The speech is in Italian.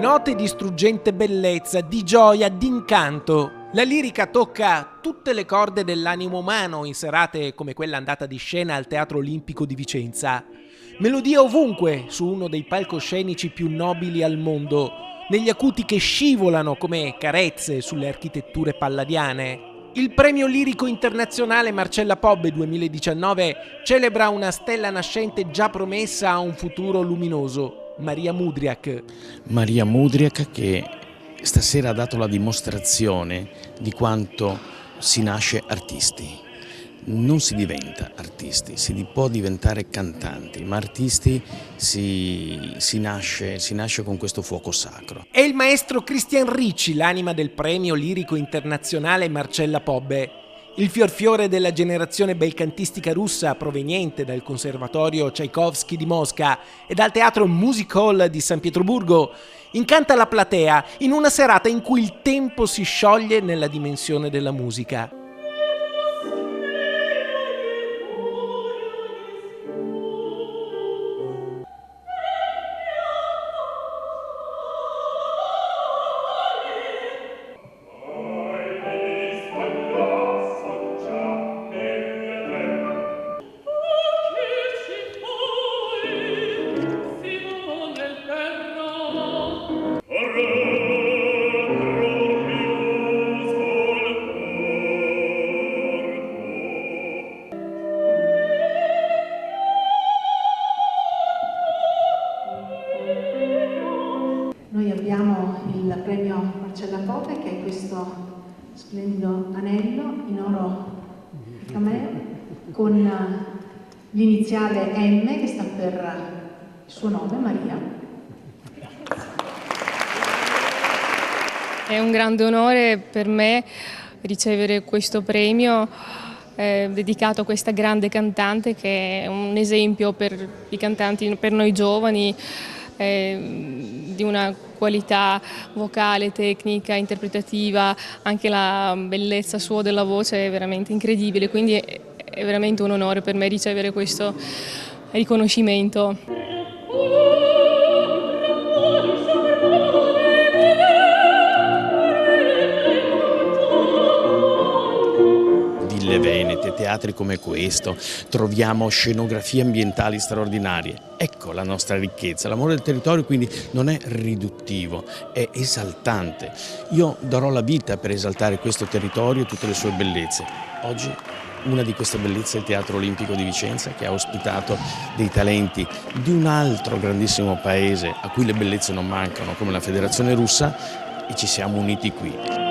Note di struggente bellezza, di gioia, d'incanto. La lirica tocca tutte le corde dell'animo umano in serate come quella andata di scena al Teatro Olimpico di Vicenza. Melodia ovunque su uno dei palcoscenici più nobili al mondo, negli acuti che scivolano come carezze sulle architetture palladiane. Il premio lirico internazionale Marcella Pobbe 2019 celebra una stella nascente già promessa a un futuro luminoso, Maria Mudriak. Maria Mudriak, che stasera ha dato la dimostrazione di quanto si nasce artisti. Non si diventa artisti, si può diventare cantanti, ma artisti si nasce con questo fuoco sacro. È il maestro Christian Ricci, l'anima del premio lirico internazionale Marcella Pobbe. Il fior della generazione belcantistica russa proveniente dal Conservatorio Tchaikovsky di Mosca e dal Teatro Music Hall di San Pietroburgo incanta la platea in una serata in cui il tempo si scioglie nella dimensione della musica. Noi abbiamo il premio Marcella Pobbe, che è questo splendido anello in oro di cameo con l'iniziale M che sta per il suo nome, Maria. È un grande onore per me ricevere questo premio dedicato a questa grande cantante, che è un esempio per i cantanti, per noi giovani, di una qualità vocale, tecnica, interpretativa, anche la bellezza sua della voce è veramente incredibile, quindi è veramente un onore per me ricevere questo riconoscimento. Ville venete, teatri come questo, troviamo scenografie ambientali straordinarie. Ecco la nostra ricchezza. L'amore del territorio quindi non è riduttivo, è esaltante. Io darò la vita per esaltare questo territorio e tutte le sue bellezze. Oggi una di queste bellezze è il Teatro Olimpico di Vicenza, che ha ospitato dei talenti di un altro grandissimo paese a cui le bellezze non mancano, come la Federazione Russa, e ci siamo uniti qui.